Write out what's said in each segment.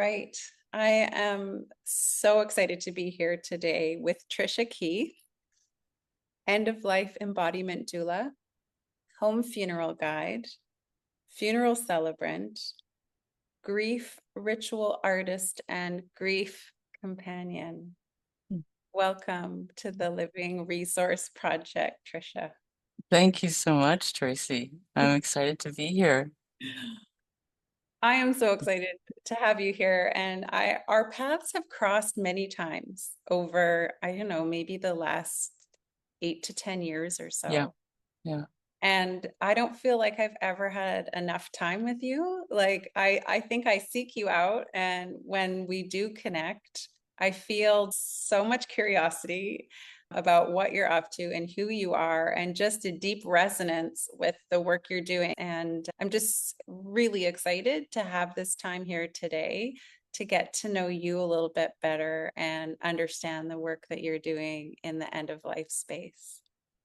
right. I am so excited to be here today with Tricia Keith, End of Life Embodiment Doula, Home Funeral Guide, Funeral Celebrant, Grief Ritual Artist, and Grief Companion. Welcome to the Living Resource Project, Tricia. Thank you so much, Tracy. I'm excited to be here. I am so excited to have you here, and our paths have crossed many times over, I don't know, maybe the last 8 to 10 years or Yeah, so. yeah. And I don't feel like I've ever had enough time with you. Like I think I seek you out, and when we do connect, I feel so much curiosity about what you're up to and who you are, and just a deep resonance with the work you're doing. And I'm just really excited to have this time here today to get to know you a little bit better and understand the work that you're doing in the end of life space.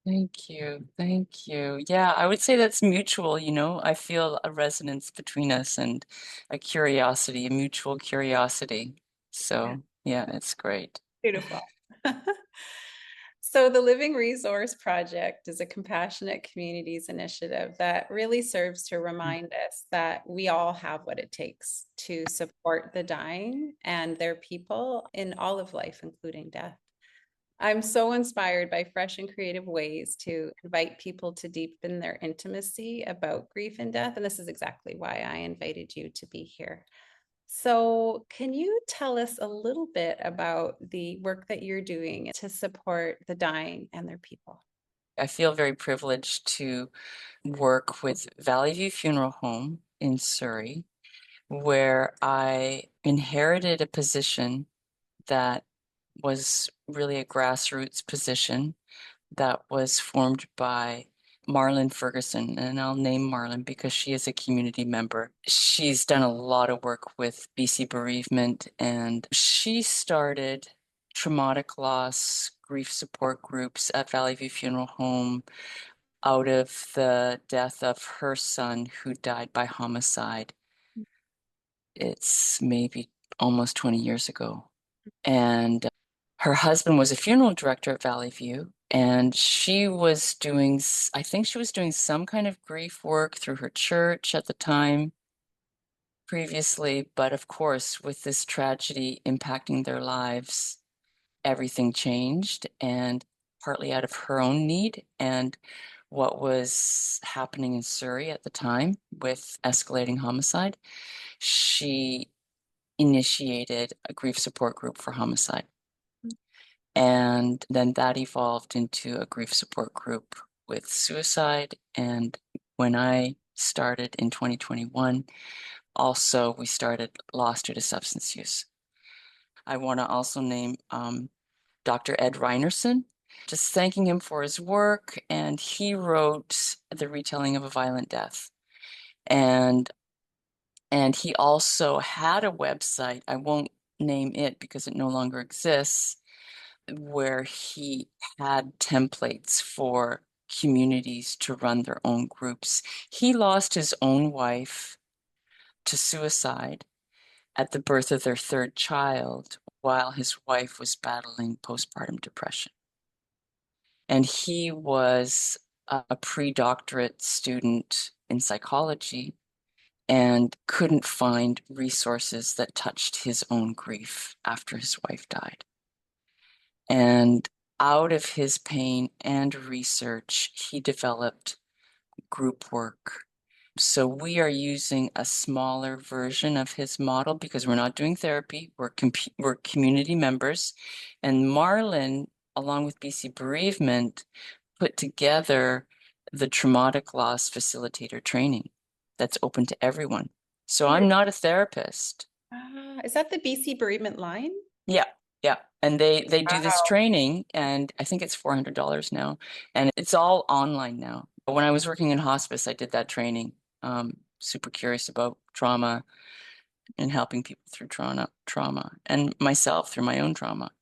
Thank you. Thank you. Yeah, I would say that's mutual, you know. I feel a resonance between us and a curiosity, a mutual curiosity. So, yeah, it's great. Beautiful. So, the Living Resource Project is a compassionate communities initiative that really serves to remind us that we all have what it takes to support the dying and their people in all of life, including death. I'm so inspired by fresh and creative ways to invite people to deepen their intimacy about grief and death. And this is exactly why I invited you to be here. So, can you tell us a little bit about the work that you're doing to support the dying and their people? I feel very privileged to work with Valley View Funeral Home in Surrey, where I inherited a position that was really a grassroots position that was formed by Marlon Ferguson, and I'll name Marlon because she is a community member. She's done a lot of work with BC bereavement, and she started traumatic loss grief support groups at Valley View Funeral Home out of the death of her son who died by homicide. It's maybe almost 20 years ago. And her husband was a funeral director at Valley View, and she was doing, I think she was doing some kind of grief work through her church at the time previously. But of course, with this tragedy impacting their lives, everything changed, and partly out of her own need and what was happening in Surrey at the time with escalating homicide, she initiated a grief support group for homicide. And then that evolved into a grief support group with suicide. And when I started in 2021, also we started loss due to substance use. I want to also name Dr. Ed Reinerson, just thanking him for his work. And he wrote The Retelling of a Violent Death. And he also had a website. I won't name it because it no longer exists, where he had templates for communities to run their own groups. He lost his own wife to suicide at the birth of their third child while his wife was battling postpartum depression. And he was a pre-doctorate student in psychology and couldn't find resources that touched his own grief after his wife died. And out of his pain and research, he developed group work. So we are using a smaller version of his model because we're not doing therapy. We're community members. And Marlon, along with BC Bereavement, put together the traumatic loss facilitator training that's open to everyone. So I'm not a therapist. Is that the BC bereavement line? Yeah, yeah. And they do this Wow. training, and I think it's $400 now, and it's all online now. But when I was working in hospice, I did that training. Super curious about trauma and helping people through trauma, and myself through my own trauma.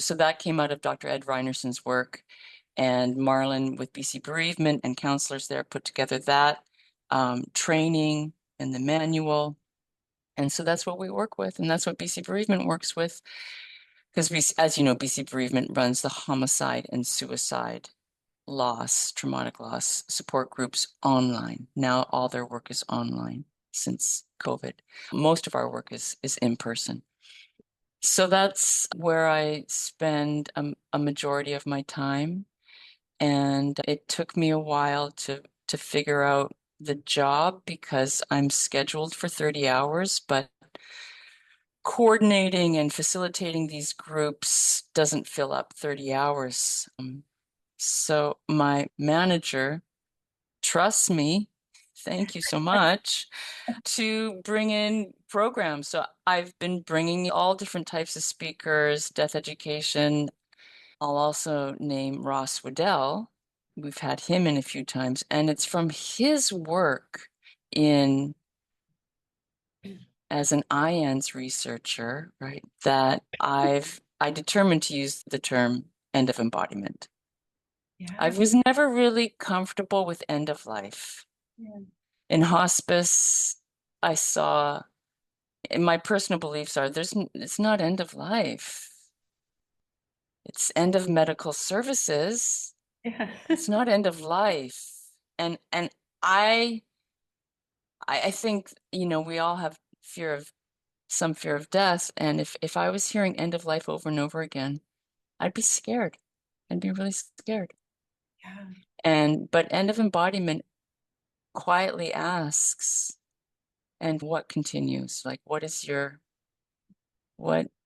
So that came out of Dr. Ed Reinerson's work, and Marlon with BC Bereavement and counselors there put together that training and the manual. And so that's what we work with, and that's what BC Bereavement works with. Because as you know, BC Bereavement runs the homicide and suicide loss, traumatic loss support groups online. Now all their work is online since COVID. Most of our work is in person. So that's where I spend a majority of my time. And it took me a while to figure out the job because I'm scheduled for 30 hours, but coordinating and facilitating these groups doesn't fill up 30 hours. So my manager trusts me, thank you so much, to bring in programs. So I've been bringing all different types of speakers, death education. I'll also name Ross Waddell. We've had him in a few times, and it's from his work in as an IANS researcher, right, that I determined to use the term end of embodiment. I Yeah. was never really comfortable with end of life. Yeah. In hospice, I saw, and my personal beliefs are it's not end of life. It's end of medical services. Yeah. It's not end of life. And I I think, we all have some fear of death. And if I was hearing end of life over and over again, I'd be scared. I'd be really scared. Yeah. But end of embodiment quietly asks, and what continues? Like,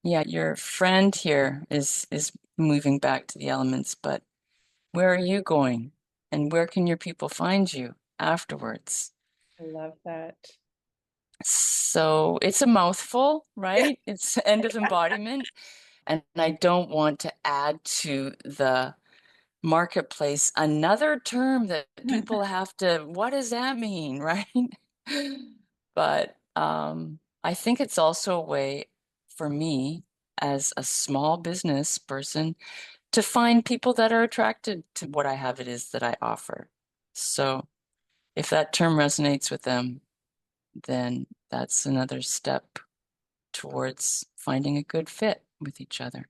yeah, your friend here is moving back to the elements, but where are you going? And where can your people find you afterwards? I love that. So it's a mouthful, Yeah. right? It's end of embodiment. And I don't want to add to the marketplace another term that people have to, what does that mean, right? But I think it's also a way for me as a small business person to find people that are attracted to what I have it is that I offer. So if that term resonates with them, then that's another step towards finding a good fit with each other.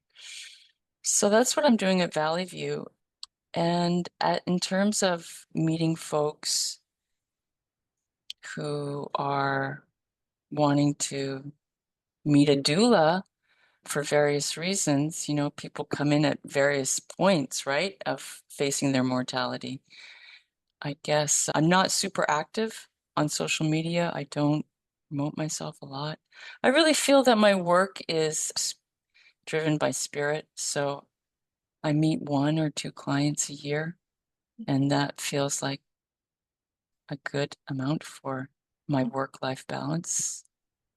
So that's what I'm doing at Valley View. And in terms of meeting folks who are wanting to meet a doula for various reasons, people come in at various points, right, of facing their mortality. I guess I'm not super active on social media. I don't promote myself a lot. I really feel that my work is driven by spirit. So I meet one or two clients a year, and that feels like a good amount for my work-life balance.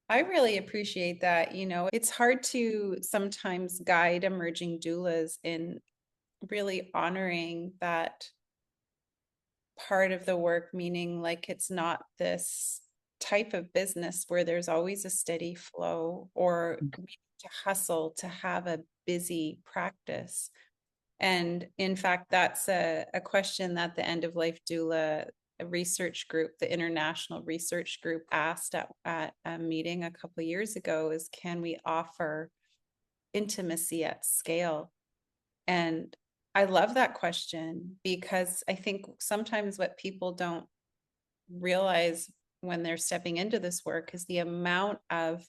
I really appreciate that. It's hard to sometimes guide emerging doulas in really honoring that part of the work, meaning like it's not this type of business where there's always a steady flow or we need to hustle to have a busy practice. And in fact, that's a question that the End of Life Doula research group, the international research group, asked at a meeting a couple of years ago is, can we offer intimacy at scale? And I love that question because I think sometimes what people don't realize when they're stepping into this work is the amount of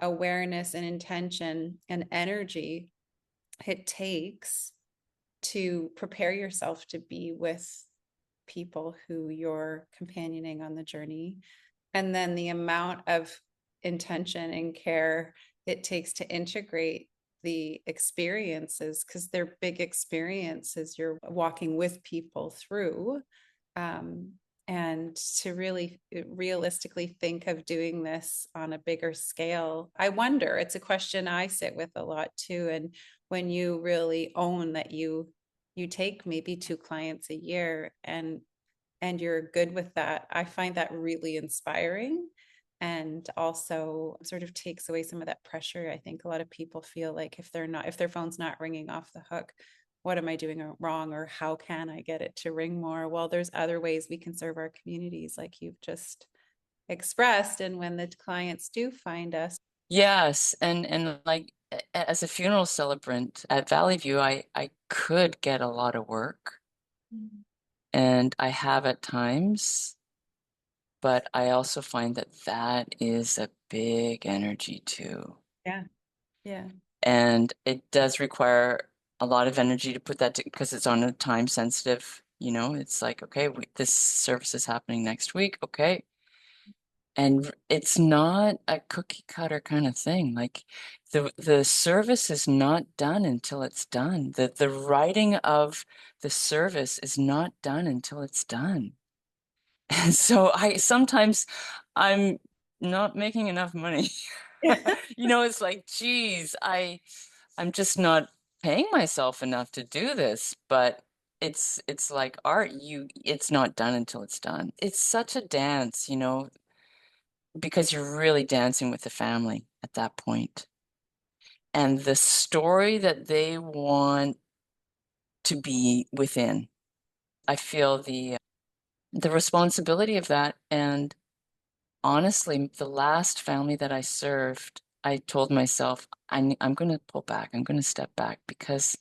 awareness and intention and energy it takes to prepare yourself to be with people who you're companioning on the journey. And then the amount of intention and care it takes to integrate the experiences, because they're big experiences you're walking with people through. Um, and to really realistically think of doing this on a bigger scale, I wonder, it's a question I sit with a lot too. And when you really own that you take maybe two clients a year and you're good with that, I find that really inspiring and also sort of takes away some of that pressure. I think a lot of people feel like if their phone's not ringing off the hook, what am I doing wrong, or how can I get it to ring more? Well, there's other ways we can serve our communities, like you've just expressed. And when the clients do find us, Yes, and like as a funeral celebrant at Valley View, I could get a lot of work, mm, and I have at times, but I also find that that is a big energy too. yeah, yeah, And it does require a lot of energy to put that to, because it's on a time sensitive, it's like, okay, this service is happening next week. Okay. And it's not a cookie cutter kind of thing. Like the service is not done until it's done. The writing of the service is not done until it's done. And so I sometimes I'm not making enough money. It's like, geez, I'm just not paying myself enough to do this, but it's like art, it's not done until it's done. It's such a dance, because you're really dancing with the family at that point. And the story that they want to be within. I feel the responsibility of that. And honestly, the last family that I served, I told myself, I'm going to pull back. I'm going to step back because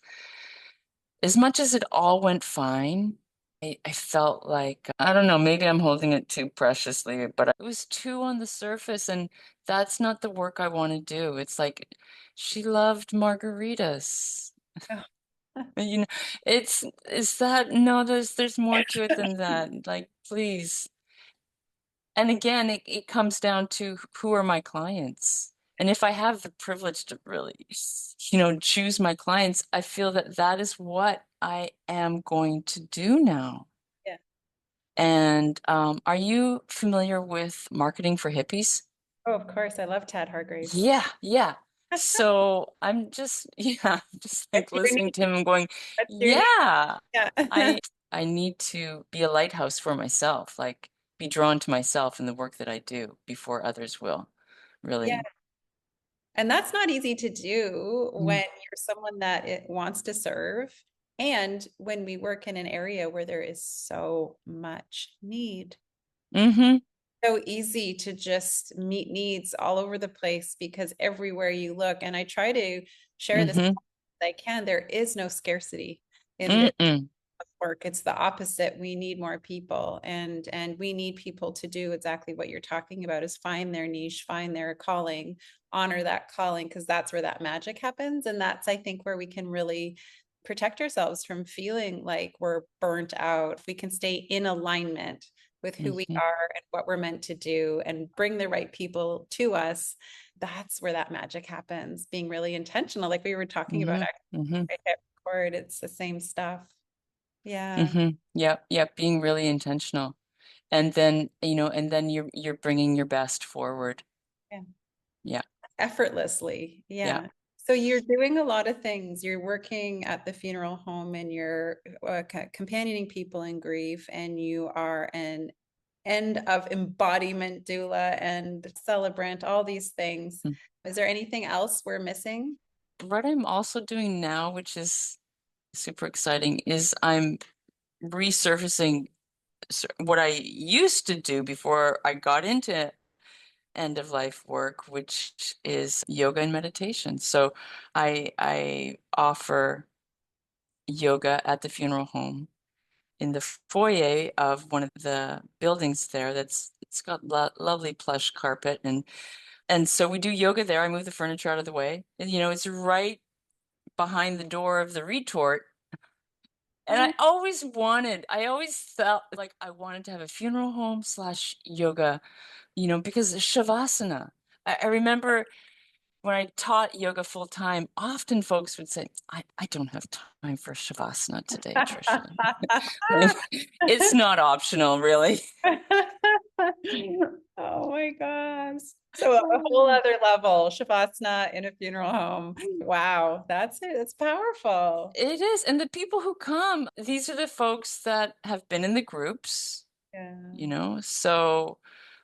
as much as it all went fine, I felt like, I don't know, maybe I'm holding it too preciously, but it was too on the surface, and that's not the work I want to do. It's like she loved margaritas. You know, is that no, there's more to it than that. Like, please. And again, it comes down to who are my clients. And if I have the privilege to really, choose my clients, I feel that that is what I am going to do now. yeah. And are you familiar with marketing for hippies? Oh, of course, I love Tad Hargraves. Yeah, yeah. So I'm just, yeah, just like That's your listening to niche. him and going, That's your niche. yeah, Yeah. I need to be a lighthouse for myself, like be drawn to myself and the work that I do before others will. Yeah. Really. And that's not easy to do when Mm. you're someone that it wants to serve. And when we work in an area where there is so much need, Mm-hmm. so easy to just meet needs all over the place because everywhere you look, and I try to share this as Mm-hmm. I can, there is no scarcity in this Mm-mm. work. It's the opposite. We need more people, and we need people to do exactly what you're talking about, is find their niche, find their calling, honor that calling, because that's where that magic happens. And that's, I think, where we can really protect ourselves from feeling like we're burnt out. If we can stay in alignment with who we Mm-hmm. are and what we're meant to do and bring the right people to us, that's where that magic happens. Being really intentional, like we were talking about, Mm-hmm. Mm-hmm. I hit record, it's the same stuff. Yeah. Mm-hmm. Yep. Yep. Being really intentional. And then, and then you're bringing your best forward. Yeah. Yeah. Effortlessly. Yeah. Yeah. So you're doing a lot of things. You're working at the funeral home and you're companioning people in grief, and you are an end of embodiment doula and celebrant, all these things. Mm. Is there anything else we're missing? What I'm also doing now, which is super exciting, is I'm resurfacing what I used to do before I got into end of life work, which is yoga and meditation. So I offer yoga at the funeral home in the foyer of one of the buildings there. It's got lovely plush carpet, and so we do yoga there. I move the furniture out of the way. And, it's right behind the door of the retort. And Oh, I always felt like I wanted to have a funeral home slash yoga, because Shavasana. I remember when I taught yoga full time, often folks would say, I don't have time for Shavasana today, Tricia. It's not optional, really. oh my gosh. So a whole other level, Shavasana in a funeral home. Wow, that's it. It's powerful. It is. And the people who come, these are the folks that have been in the groups, Yeah. so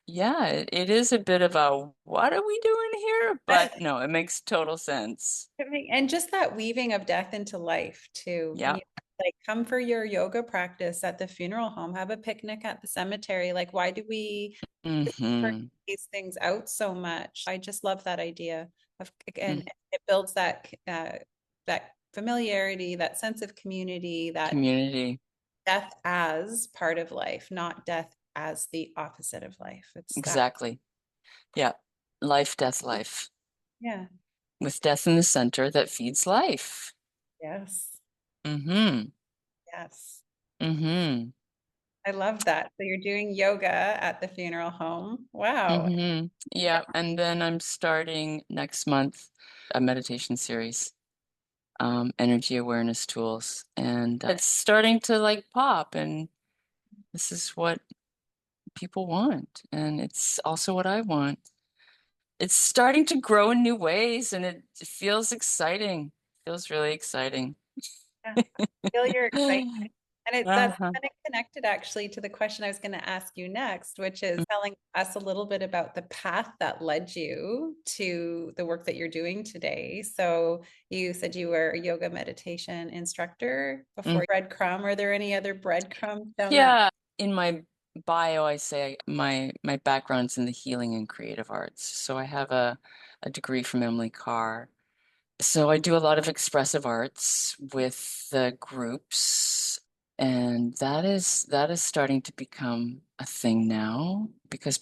yeah, it is a bit of a what are we doing here? But no, it makes total sense. And just that weaving of death into life too. Yeah. Like, come for your yoga practice at the funeral home, have a picnic at the cemetery. Like, why do we separate Hmm. these things out so much? I just love that idea of, and it builds that familiarity, that sense of community, that Community. death as part of life, not death as the opposite of life. It's that, Exactly. Yeah. Life, death, life. yeah, With death in the center that feeds life. yes, Mm-hmm. yes. Mm-hmm. I love that. So you're doing yoga at the funeral home. Wow. Mm-hmm. Yeah. And then I'm starting next month a meditation series, energy awareness tools. And it's starting to like pop, and this is what people want. And it's also what I want. It's starting to grow in new ways, and it feels exciting. Feels really exciting. Yeah. Feel your excitement. And that's Uh-huh. kind of connected actually to the question I was going to ask you next, which is telling us a little bit about the path that led you to the work that you're doing today. So you said you were a yoga meditation instructor Mm. before breadcrumb. Are there any other breadcrumbs down that? Yeah, in my bio, I say my background's in the healing and creative arts. So I have a degree from Emily Carr. So I do a lot of expressive arts with the groups, and that is starting to become a thing now because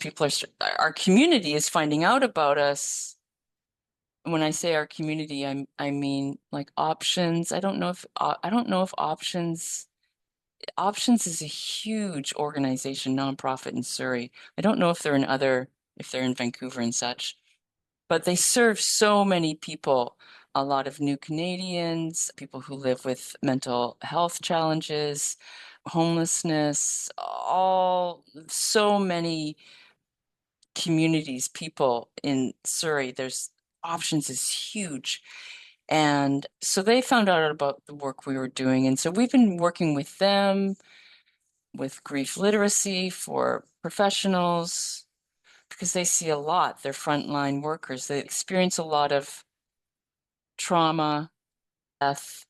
our community is finding out about us. When I say our community, I mean like options. I don't know if Options is a huge organization, nonprofit in Surrey. I don't know if they're in Vancouver and such, but they serve so many people, a lot of new Canadians, people who live with mental health challenges, homelessness, so many communities, people in Surrey. There's Options is huge. And so they found out about the work we were doing. And so we've been working with them with grief literacy for professionals because they see a lot. They're frontline workers. They experience a lot of trauma, death,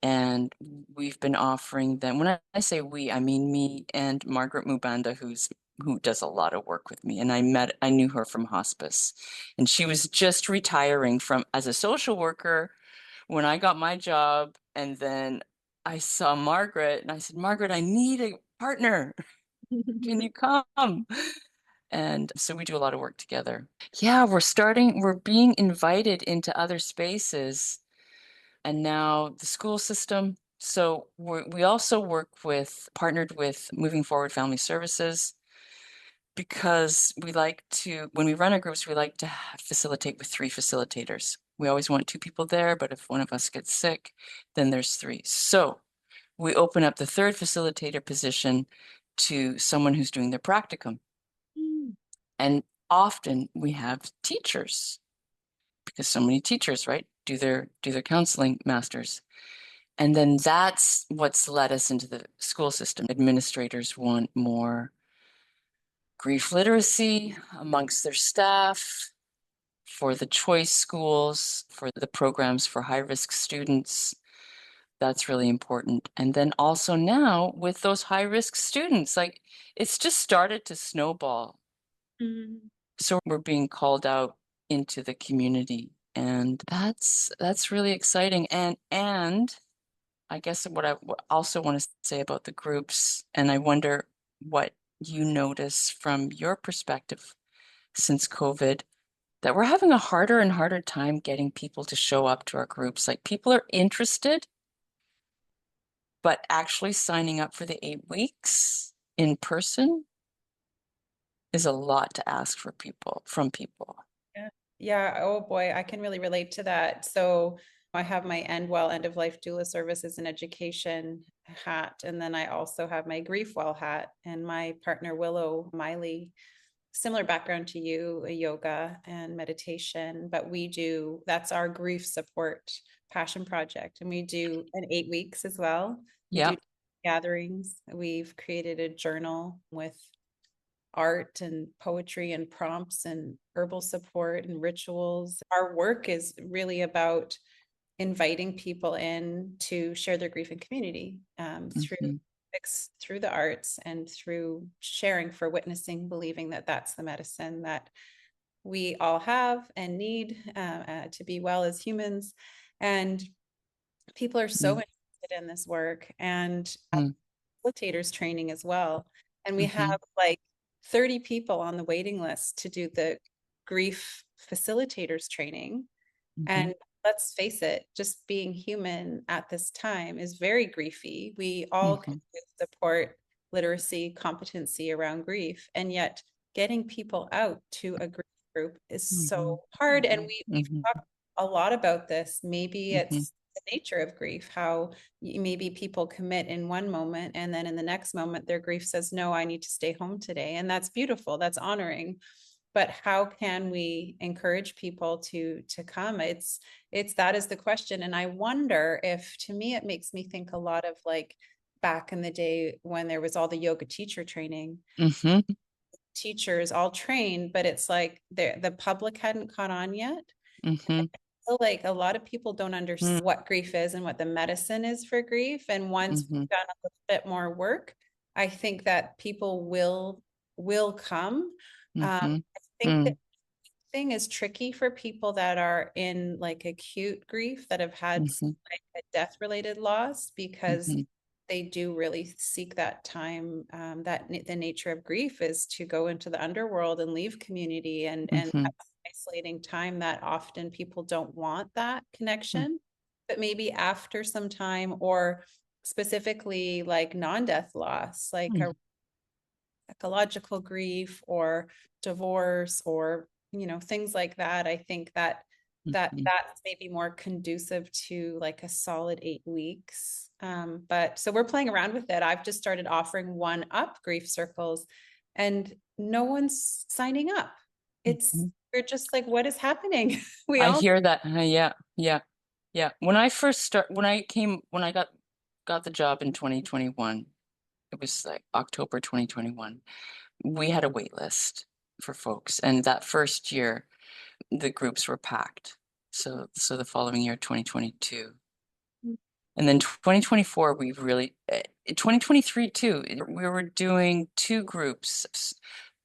and we've been offering them. When I say we, I mean me and Margaret Mubanda, who does a lot of work with me. And I knew her from hospice, and she was just retiring from as a social worker when I got my job, and then I saw Margaret, and I said, Margaret, I need a partner. Can you come? And so we do a lot of work together. Yeah, we're being invited into other spaces and now the school system. So we also partnered with Moving Forward Family Services because when we run our groups, we like to facilitate with 3 facilitators. We always want 2 people there, but if one of us gets sick, then there's 3. So we open up the 3rd facilitator position to someone who's doing their practicum. And often we have teachers because so many teachers, right, do their counseling masters. And then that's what's led us into the school system. Administrators want more grief literacy amongst their staff for the choice schools, for the programs for high-risk students. That's really important. And then also now with those high-risk students, like it's just started to snowball. Mhm. So we're being called out into the community, and that's really exciting. And I guess what I also want to say about the groups, and I wonder what you notice from your perspective since COVID, that we're having a harder and harder time getting people to show up to our groups. Like people are interested, but actually signing up for the 8 weeks in person is a lot to ask from people. Yeah. Yeah. Oh boy, I can really relate to that. So I have my end of life doula services and education hat. And then I also have my grief well hat and my partner Willow Miley, similar background to you, yoga and meditation, but that's our grief support passion project. And we do an 8 weeks as well. We do Yep. gatherings. We've created a journal with art and poetry and prompts and herbal support and rituals. Our work is really about inviting people in to share their grief in community, Mm-hmm. through the arts and through sharing, for witnessing, believing that that's the medicine that we all have and need to be well as humans. And people are so interested in this work, and facilitators training as well. And we Mm-hmm. have like 30 people on the waiting list to do the grief facilitators training. Mm-hmm. And let's face it, just being human at this time is very griefy. We all Mm-hmm. can support literacy, competency around grief, and yet getting people out to a grief group is Mm-hmm. so hard. And we've Mm-hmm. talked a lot about this. Maybe Mm-hmm. it's the nature of grief, how maybe people commit in one moment and then in the next moment their grief says, no, I need to stay home today. And that's beautiful, that's honoring. But how can we encourage people to come? It's that is the question. And I wonder if, to me, it makes me think a lot of like back in the day when there was all the yoga teacher training, Mm-hmm. teachers all trained, but it's like the public hadn't caught on yet. Mm-hmm. Feel like a lot of people don't understand what grief is and what the medicine is for grief. And once Mm-hmm. we've done a little bit more work, I think that people will come. Mm-hmm. I think that thing is tricky for people that are in like acute grief, that have had Mm-hmm. like a death related loss, because Mm-hmm. they do really seek that time. The nature of grief is to go into the underworld and leave community, and Mm-hmm. have isolating time that often people don't want that connection. But maybe after some time, or specifically like non-death loss, like a ecological grief or divorce, or things like that, I think that Mm-hmm. that's maybe more conducive to like a solid 8 weeks. But so we're playing around with it. I've just started offering one up grief circles, and no one's signing up. It's Mm-hmm. We're just like, what is happening? We I all hear that. Yeah, yeah, yeah. When I got the job in 2021, it was like October 2021. We had a wait list for folks, and that first year the groups were packed. So the following year, 2022. And then 2024, 2023 too, we were doing two groups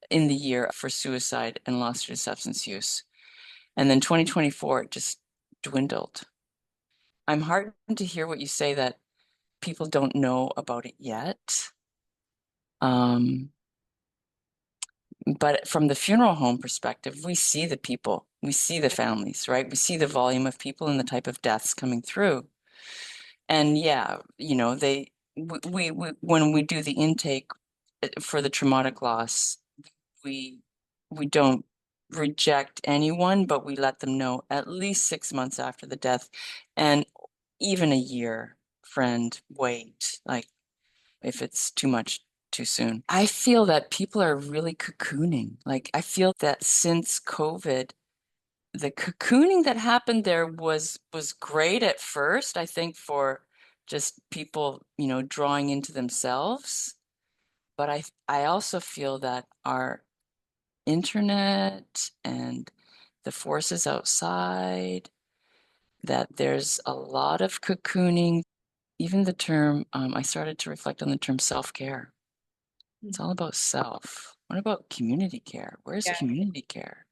in the year for suicide and loss due to substance use. And then 2024 it just dwindled. I'm heartened to hear what you say that people don't know about it yet. Um, but from the funeral home perspective, we see the people, we see the families, right? We see the volume of people and the type of deaths coming through. And yeah, we when we do the intake for the traumatic loss, we we don't reject anyone, but we let them know at least 6 months after the death, and even a year, friend, wait, like if it's too much too soon. I feel that people are really cocooning. Like I feel that since COVID, the cocooning that happened there was great at first, I think, for just people, drawing into themselves. But I also feel that our internet and the forces outside, that there's a lot of cocooning. Even the term, I started to reflect on the term self-care. It's all about self. What about community care? Where's yeah, community care?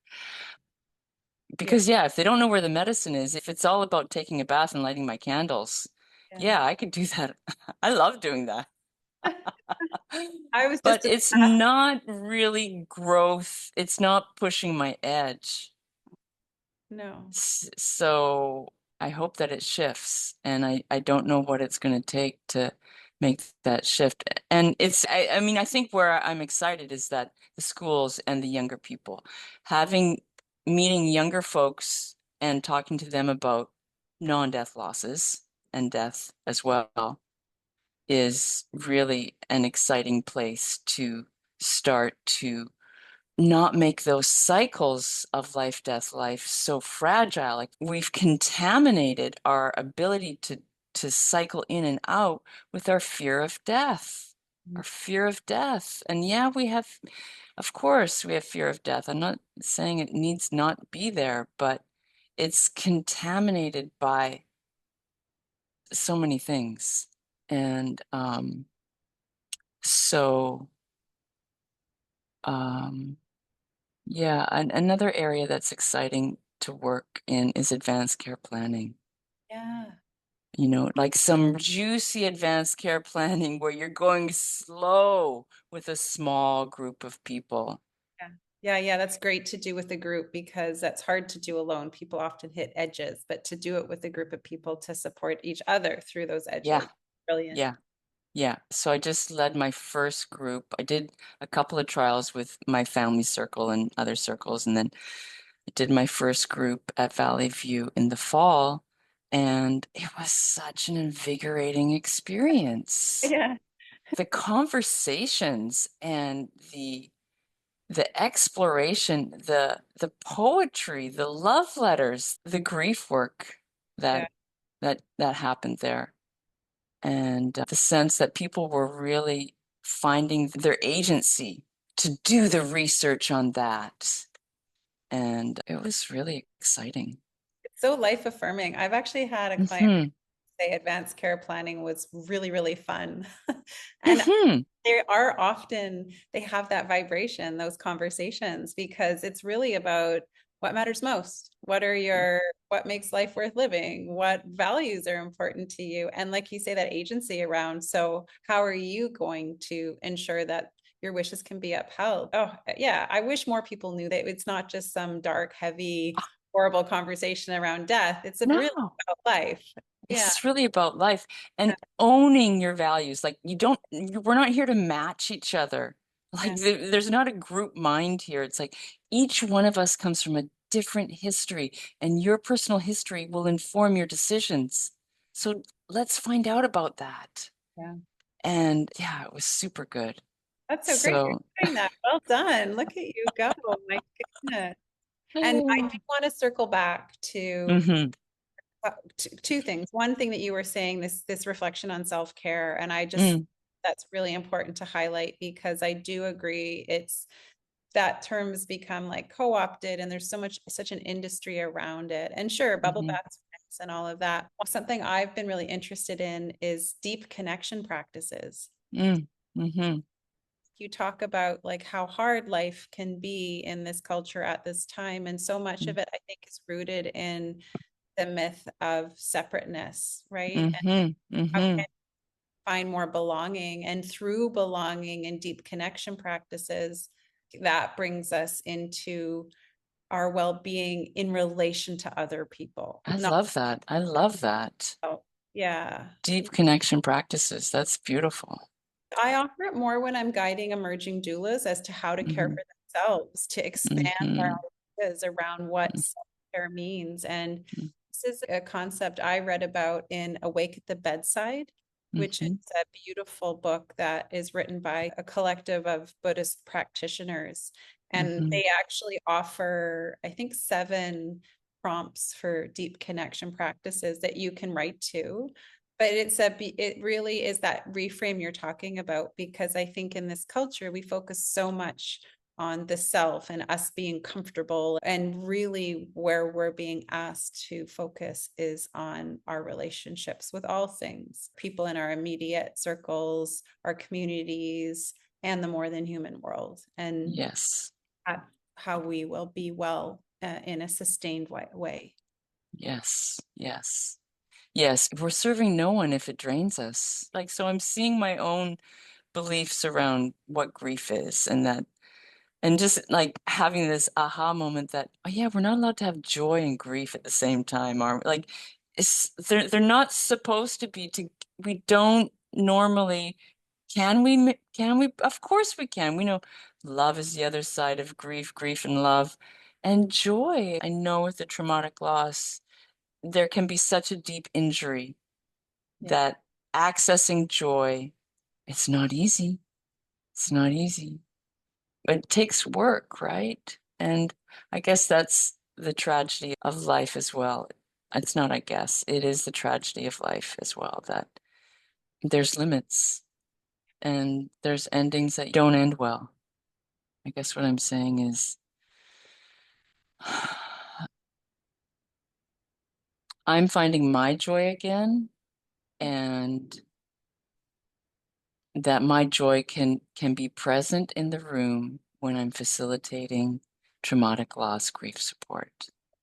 yeah, Because, yeah, if they don't know where the medicine is, if it's all about taking a bath and lighting my candles, yeah. yeah, I could do that. I love doing that. I was But just it's not really growth. It's not pushing my edge. no. So I hope that it shifts, and I don't know what it's going to take to make that shift. And I mean, I think where I'm excited is that the schools and the younger people, having meeting younger folks and talking to them about non-death losses and death as well is really an exciting place to start to not make those cycles of life, death, life so fragile. Like we've contaminated our ability to cycle in and out with our fear of death, our fear of death. And yeah, of course, we have fear of death. I'm not saying it needs not be there, but it's contaminated by so many things. And so um, yeah, another area that's exciting to work in is advanced care planning. Yeah. You know, like some juicy advanced care planning where you're going slow with a small group of people. Yeah. Yeah, yeah, that's great to do with a group because that's hard to do alone. People often hit edges, but to do it with a group of people to support each other through those Yeah, edges. Brilliant. yeah, yeah. So I just led my first group. I did a couple of trials with my family circle and other circles, and then I did my first group at Valley View in the fall, and it was such an invigorating experience. Yeah. The conversations and the exploration, the poetry, the love letters, the grief work Yeah. that happened there, and the sense that people were really finding their agency to do the research on that. And it was really exciting. It's so life affirming. I've actually had a client Hmm. say advanced care planning was really, really fun. And Hmm. they are often, they have that vibration, those conversations, because it's really about what matters most. What makes life worth living? What values are important to you? And like you say, that agency around. So, how are you going to ensure that your wishes can be upheld? Oh, yeah. I wish more people knew that it's not just some dark, heavy, horrible conversation around death. It's really No. about life. Yeah. It's really about life and owning your values. Like we're not here to match each other. Like Yeah. there's not a group mind here. It's like each one of us comes from a different history, and your personal history will inform your decisions. So let's find out about that. Yeah. And yeah, it was super good. That's so great So, you're doing that. Well done. Look at you go. My goodness. And I do want to circle back to hmm two things. One thing that you were saying, this reflection on self-care, and mm, that's really important to highlight because I do agree it's that term has become like co-opted and there's such an industry around it. And sure, bubble hmm baths and all of that. Something I've been really interested in is deep connection practices. mm, hmm You talk about like how hard life can be in this culture at this time, and so much of it I think is rooted in the myth of separateness, right? And hmm how hmm can you find more belonging, and through belonging and deep connection practices that brings us into our well-being in relation to other people, I not love that. I love that. yeah. Deep connection practices. That's beautiful. I offer it more when I'm guiding emerging doulas as to how to care hmm for themselves, to expand our hmm ideas around what self-care means. And this is a concept I read about in Awake at the Bedside, which is hmm a beautiful book that is written by a collective of Buddhist practitioners. And hmm they actually offer, I think, 7 prompts for deep connection practices that you can write to. But it really is that reframe you're talking about, because I think in this culture we focus so much on the self and us being comfortable, and really where we're being asked to focus is on our relationships with all things, people in our immediate circles, our communities, and the more than human world, and Yes. how we will be well in a sustained way. Yes. Yes. Yes. We're serving no one if it drains us. Like, so I'm seeing my own beliefs around what grief is and that, and just like having this aha moment that, oh yeah, we're not allowed to have joy and grief at the same time, are we? Like, they're not supposed to be we don't normally, can we? Of course we can. We know love is the other side of grief, grief and love. And joy, I know with the traumatic loss, there can be such a deep injury Yeah. that accessing joy, it's not easy. It's not easy. But it takes work, right? And I guess that's the tragedy of life as well. It's not, I guess, it is the tragedy of life as well that there's limits and there's endings that don't end well. I guess what I'm saying is I'm finding my joy again and that my joy can be present in the room when I'm facilitating traumatic loss grief support.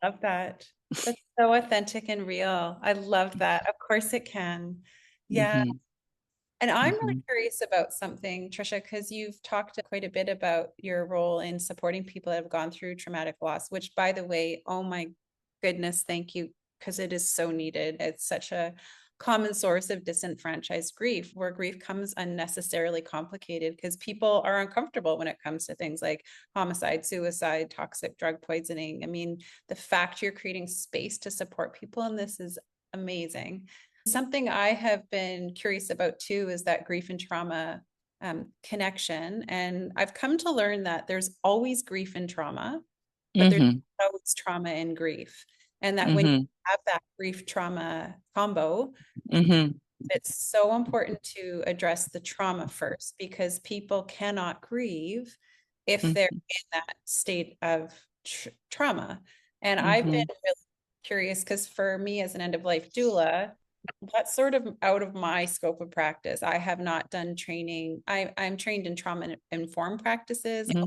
Love that. That's so authentic and real. I love that. Of course it can. Yeah. Hmm. And I'm really Hmm. curious about something, Tricia, because you've talked quite a bit about your role in supporting people that have gone through traumatic loss, which, by the way, oh my goodness, thank you, because it is so needed. It's such a common source of disenfranchised grief, where grief comes unnecessarily complicated because people are uncomfortable when it comes to things like homicide, suicide, toxic drug poisoning. I mean, the fact you're creating space to support people in this is amazing. Something I have been curious about too is that grief and trauma connection. And I've come to learn that there's always grief and trauma, but there's Hmm. always trauma and grief. And that when you Hmm. have that grief trauma combo, Hmm. it's so important to address the trauma first because people cannot grieve if they're in that state of trauma. And I've been Hmm. really curious because for me as an end of life doula, that's sort of out of my scope of practice. I have not done training. I'm trained in trauma informed practices, Hmm.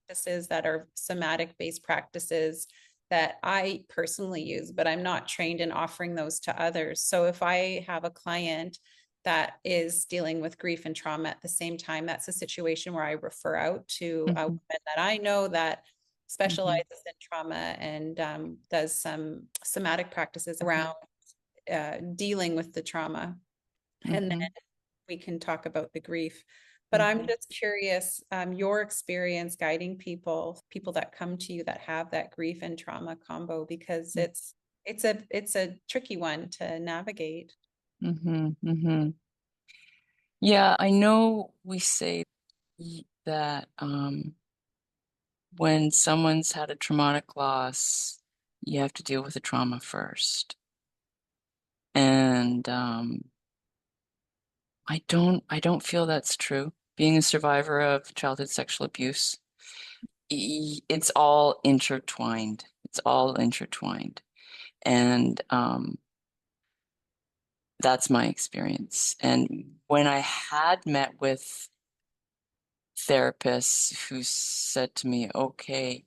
practices that are somatic based practices that I personally use, but I'm not trained in offering those to others. So if I have a client that is dealing with grief and trauma at the same time, that's a situation where I refer out to a Hmm. woman that I know that Hmm. specializes in trauma and does some somatic practices around dealing with the trauma. And then Hmm. we can talk about the grief. But I'm Hmm. just curious, your experience guiding people that come to you that have that grief and trauma combo, because it's a tricky one to navigate. Hmm. Hmm. Yeah, I know we say that when someone's had a traumatic loss, you have to deal with the trauma first. And I don't feel that's true. Being a survivor of childhood sexual abuse, it's all intertwined. It's all intertwined. And that's my experience. And when I had met with therapists who said to me, okay,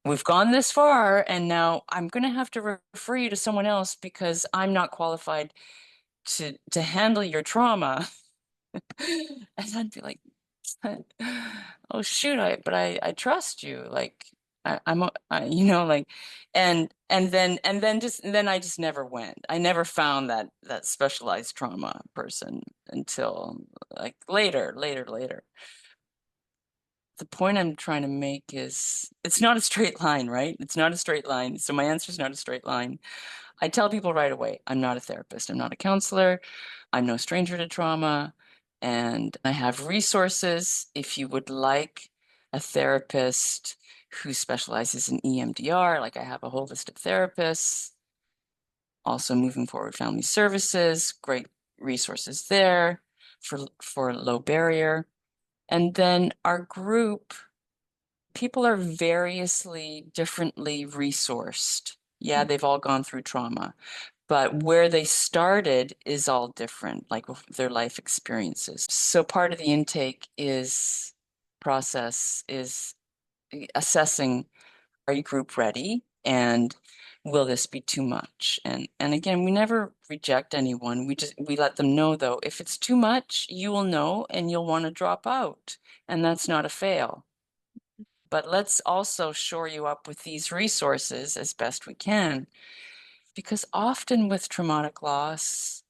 we've gone this far, and now I'm going to have to refer you to someone else because I'm not qualified to handle your trauma. And I'd be like, oh shoot, I trust you. Like like, and then I just never went. I never found that specialized trauma person until like later. The point I'm trying to make is it's not a straight line, right? It's not a straight line. So my answer is not a straight line. I tell people right away, I'm not a therapist. I'm not a counselor. I'm no stranger to trauma. And I have resources if you would like a therapist who specializes in EMDR. Like I have a whole list of therapists. Also, Moving Forward Family Services, great resources there for low barrier. And then our group, people are variously differently resourced. Yeah, they've all gone through trauma, but where they started is all different, like with their life experiences. So part of the intake is process is assessing, are you group ready? And will this be too much? And again, we never reject anyone. We let them know though, if it's too much, you will know and you'll want to drop out. And that's not a fail. But let's also shore you up with these resources as best we can. Because often with traumatic loss,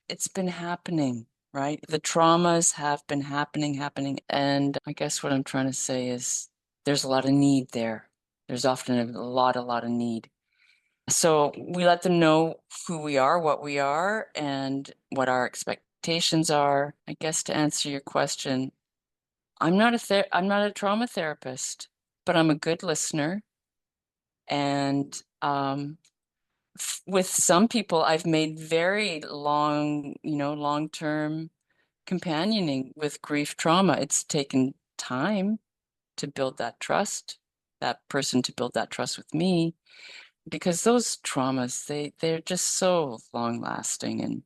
it's been happening, right? The traumas have been happening. And I guess what I'm trying to say is there's a lot of need there. There's often a lot of need. So we let them know who we are, what we are, and what our expectations are. I guess to answer your question, I'm not a trauma therapist, but I'm a good listener. And with some people, I've made very long-term companioning with grief trauma. It's taken time to build that trust, that person to build that trust with me, because those traumas, they're just so long lasting.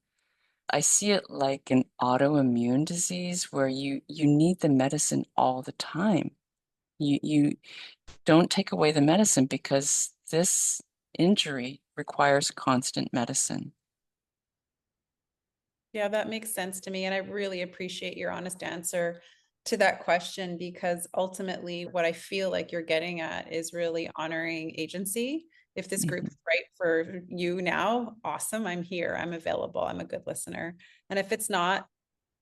I see it like an autoimmune disease where you need the medicine all the time. You don't take away the medicine because this injury requires constant medicine. Yeah, that makes sense to me. And I really appreciate your honest answer to that question because ultimately, what I feel like you're getting at is really honoring agency. If this group Mhm, is right for you now, awesome. I'm here. I'm available. I'm a good listener. And if it's not,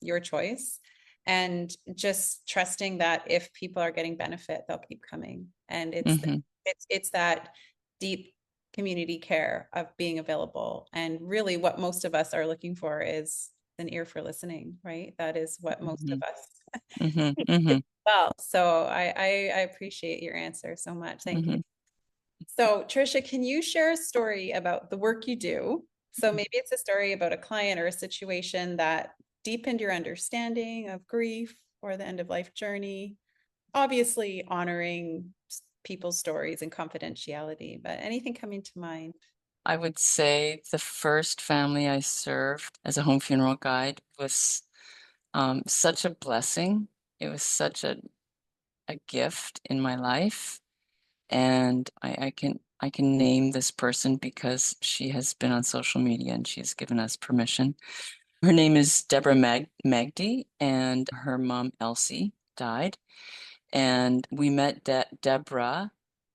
your choice. And just trusting that if people are getting benefit, they'll keep coming. And mhm, it's that deep community care of being available. And really what most of us are looking for is an ear for listening, right? That is what most of mhm, us mhm, need as mhm, well. So I appreciate your answer so much. Thank you. mhm. So Tricia, can you share a story about the work you do? So maybe it's a story about a client or a situation that deepened your understanding of grief or the end of life journey. Obviously honoring people's stories and confidentiality, but anything coming to mind? I would say the first family I served as a home funeral guide was such a blessing. It was such a gift in my life. And I can name this person because she has been on social media and she has given us permission. Her name is Deborah Magdi, and her mom Elsie died. And we met Deborah.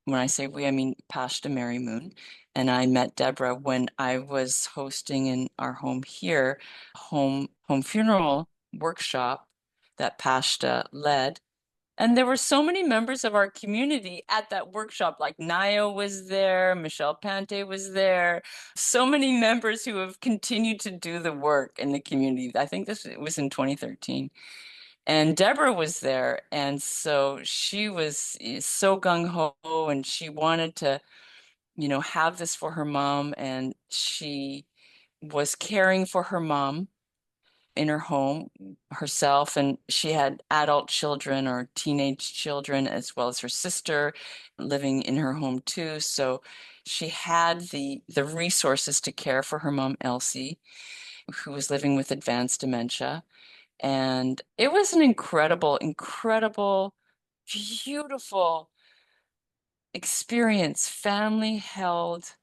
When I say we, I mean Pashta Mary Moon. And I met Deborah when I was hosting in our home here, home funeral workshop that Pashta led. And there were so many members of our community at that workshop. Like Naya was there, Michelle Pante was there. So many members who have continued to do the work in the community. I think this was in 2013. And Deborah was there. And so she was so gung-ho and she wanted to, have this for her mom. And she was caring for her mom in her home herself, and she had adult children or teenage children as well as her sister living in her home too. So she had the resources to care for her mom Elsie, who was living with advanced dementia. And it was an incredible, incredible, beautiful experience, family held,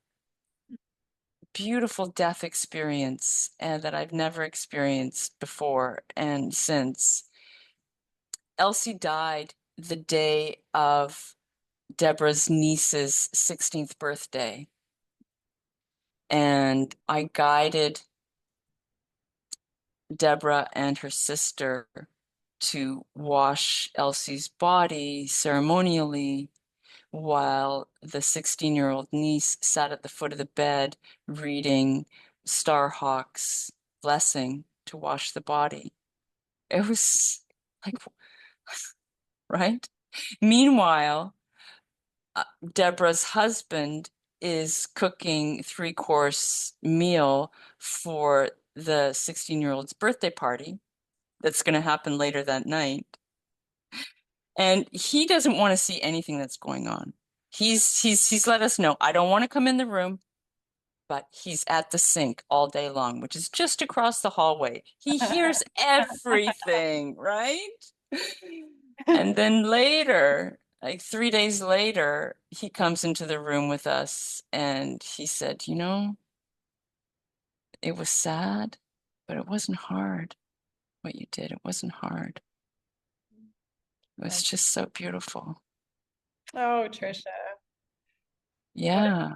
beautiful death experience, and that I've never experienced before and since. Elsie died the day of Deborah's niece's 16th birthday. And I guided Deborah and her sister to wash Elsie's body ceremonially while the 16-year-old niece sat at the foot of the bed reading Starhawk's blessing to wash the body. It was like, right? Meanwhile, Deborah's husband is cooking three-course meal for the 16-year-old's birthday party that's going to happen later that night. And he doesn't want to see anything that's going on. He's let us know, I don't want to come in the room, but he's at the sink all day long, which is just across the hallway. He hears everything, right? And then later, like 3 days later, he comes into the room with us and he said, it was sad, but it wasn't hard what you did. It wasn't hard. It was That's, just so beautiful. oh, Trisha, what a Yeah,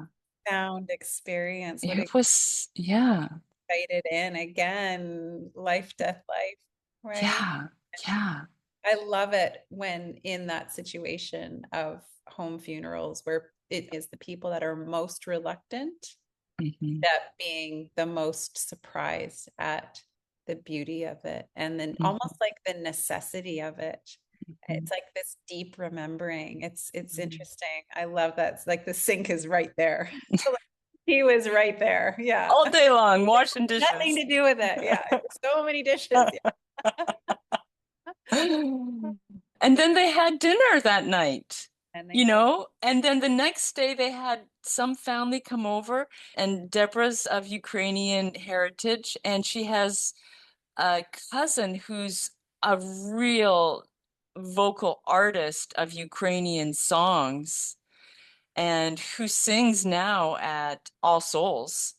sound experience. What it was, yeah, excited in again, life, death, life, right? yeah, yeah. I love it when in that situation of home funerals where it is the people that are most reluctant Hmm. that being the most surprised at the beauty of it and then Hmm. almost like the necessity of it. Hmm. It's like this deep remembering. It's Hmm. interesting. I love that. It's like the sink is right there. So like, he was right there. Yeah. All day long, washing Nothing dishes. to do with it. Yeah. So many dishes. And then they had dinner that night, And they had and then the next day they had some family come over, and Deborah's of Ukrainian heritage, and she has a cousin who's a real vocal artist of Ukrainian songs and who sings now at All Souls.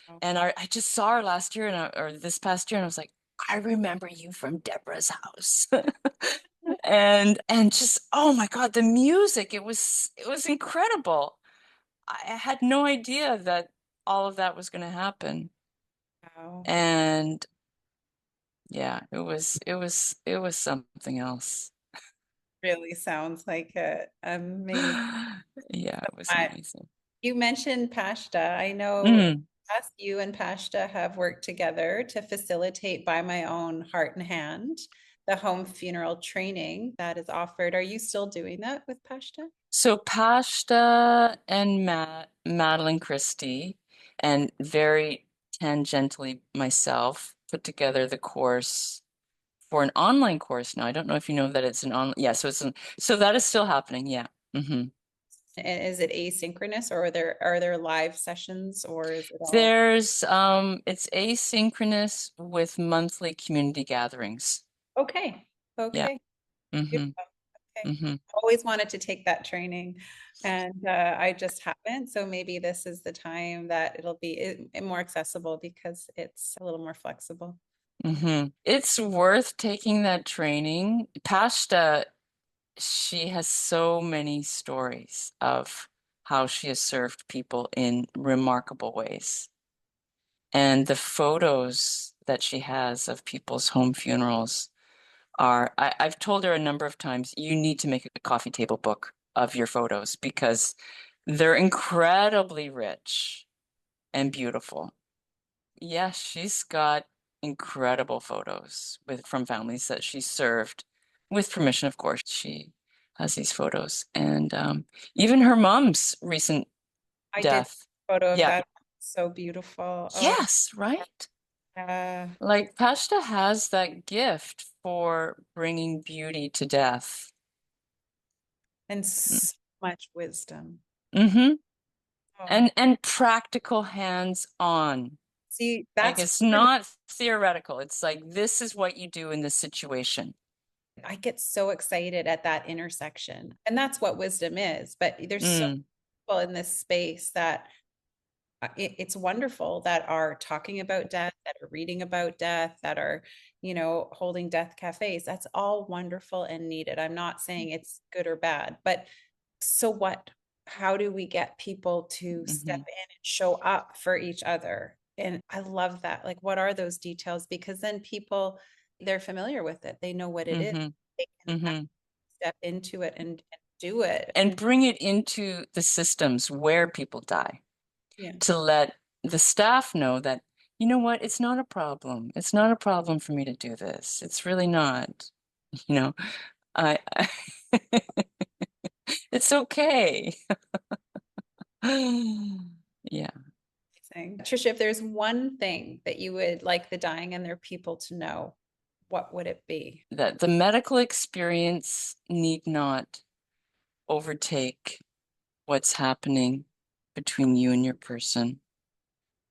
Oh, And I just saw her last year or this past year, and I was like, I remember you from Deborah's house. And just, oh my God, the music, it was incredible. I had no idea that all of that was going to happen. wow. And yeah, it was something else. Really sounds like it. Amazing. Yeah, it was I, amazing. you mentioned Pashta. I know Mm. as you and Pashta have worked together to facilitate by my own heart and hand the home funeral training that is offered. Are you still doing that with Pashta? So Pashta and Madeline Christie, and very tangentially myself, put together the course for an online course now. I don't know if you know that it's an online. Yeah, so that is still happening. Yeah. Hmm. And is it asynchronous or are there live sessions or is it all It's asynchronous with monthly community gatherings. okay? Yeah. Okay. Hmm. Beautiful. Okay. Hmm. Always wanted to take that training and I just haven't. So maybe this is the time that it'll be more accessible because it's a little more flexible. Hmm. It's worth taking that training. Pashta, she has so many stories of how she has served people in remarkable ways. And the photos that she has of people's home funerals I've told her a number of times, you need to make a coffee table book of your photos because they're incredibly rich and beautiful. Yes, she's got incredible photos from families that she served, with permission, of course. She has these photos, and even her mom's recent I did death. a photo of Yeah. that. So beautiful. Oh, Yes, right? yeah. Like Pashta has that gift for bringing beauty to death. And so much wisdom. Mm-hmm. Oh, And practical hands-on. see, Like that's it's where not theoretical. It's like this is what you do in this situation. I get so excited at that intersection. And that's what wisdom is. But there's so many Mm, people in this space that it's wonderful that are talking about death, that are reading about death, that are, holding death cafes. That's all wonderful and needed. I'm not saying it's good or bad, but so what? How do we get people to step mm-hmm, in and show up for each other? And I love that. Like, what are those details? Because then people, they're familiar with it. They know what it is. mm-hmm, They can mm-hmm. step into it and do it. And And bring it into the systems where people die yeah. to let the staff know that, you know what, it's not a problem. It's not a problem for me to do this. It's really not. You know, I it's okay. Yeah. Tricia, if there's one thing that you would like the dying and their people to know, what would it be? That the medical experience need not overtake what's happening between you and your person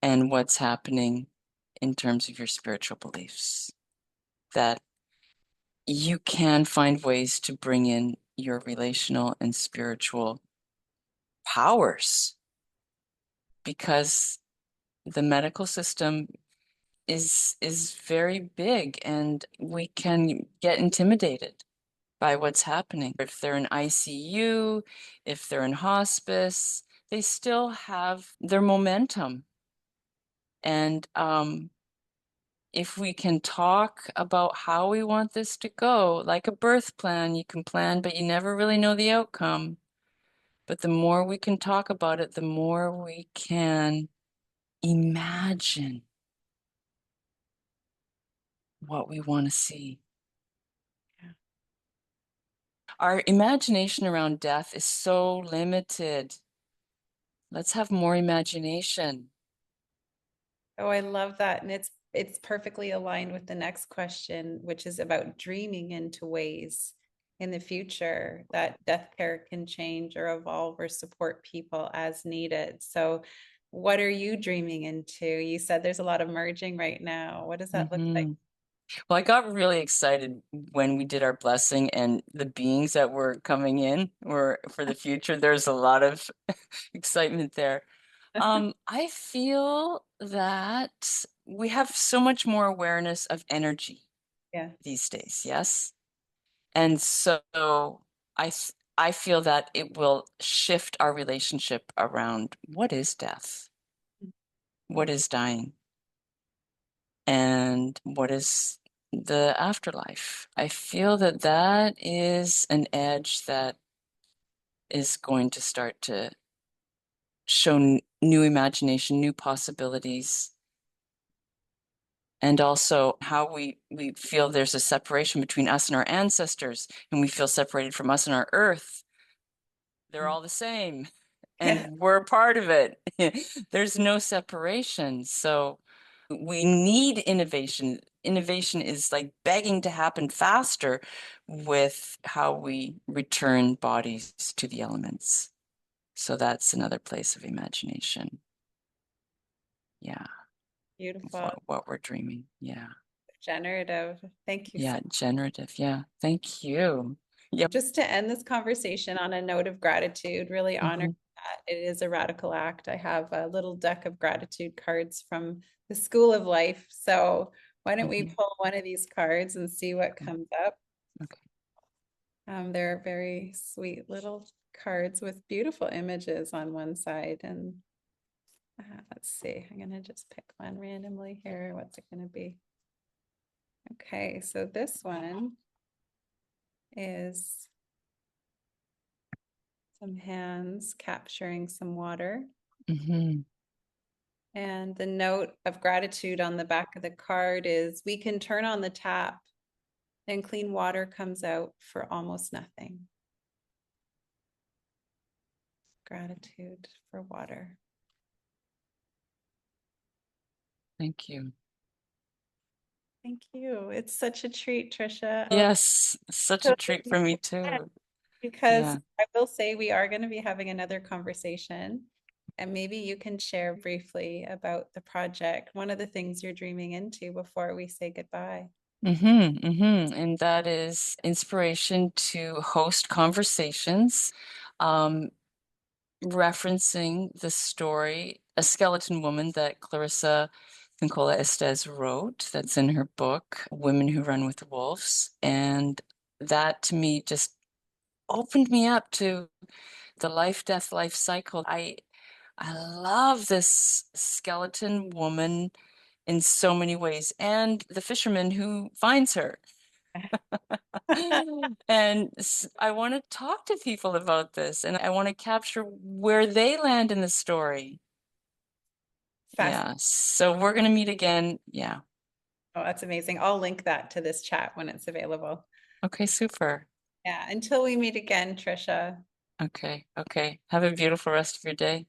and what's happening in terms of your spiritual beliefs. That you can find ways to bring in your relational and spiritual powers because the medical system is very big and we can get intimidated by what's happening. If they're in ICU, if they're in hospice, they still have their momentum. And if we can talk about how we want this to go, like a birth plan, you can plan, but you never really know the outcome. But the more we can talk about it, the more we can imagine what we want to see. Yeah. Our imagination around death is so limited. Let's have more imagination. Oh, I love that. And it's perfectly aligned with the next question, which is about dreaming into ways. in the future, that death care can change or evolve or support people as needed. So, what are you dreaming into? You said there's a lot of merging right now. What does that look like? Hmm. Well, I got really excited when we did our blessing and the beings that were coming in were for the future. There's a lot of excitement there. I feel that we have so much more awareness of energy Yeah, these days, yes? And so I feel that it will shift our relationship around what is death? What is dying? And what is the afterlife? I feel that that is an edge that is going to start to show new imagination, new possibilities, and also how we feel there's a separation between us and our ancestors, and we feel separated from us and our earth. They're all the same, yeah, and we're part of it. There's no separation. So we need innovation. Innovation is like begging to happen faster with how we return bodies to the elements. So that's another place of imagination. Yeah, beautiful, what we're dreaming. Yeah. generative. Thank you so Yeah, generative. Yeah. Thank you. Yep. just to end this conversation on a note of gratitude, really honor Hmm. that it is a radical act. I have a little deck of gratitude cards from the School of Life. So why don't we Hmm. pull one of these cards and see what comes up? Okay. They're very sweet little cards with beautiful images on one side. And let's see, I'm going to just pick one randomly here. What's it going to be? Okay, so this one is some hands capturing some water. Hmm. And the note of gratitude on the back of the card is we can turn on the tap and clean water comes out for almost nothing. Gratitude for water. Thank you. Thank you. It's such a treat, Tricia. Oh, Yes, such so a treat for me too. because Yeah. I will say we are going to be having another conversation. And maybe you can share briefly about the project, one of the things you're dreaming into before we say goodbye. And that is inspiration to host conversations, um, referencing the story, A Skeleton Woman that Clarissa Pinkola Estes wrote, that's in her book, Women Who Run with Wolves. And that to me just opened me up to the life, death, life cycle. I love this skeleton woman in so many ways, and the fisherman who finds her. And I want to talk to people about this, and I want to capture where they land in the story. Fascinating. Yeah, so we're going to meet again. Yeah. Oh, that's amazing. I'll link that to this chat when it's available. Okay, super. Yeah, until we meet again, Trisha. Okay, okay. Have a beautiful rest of your day.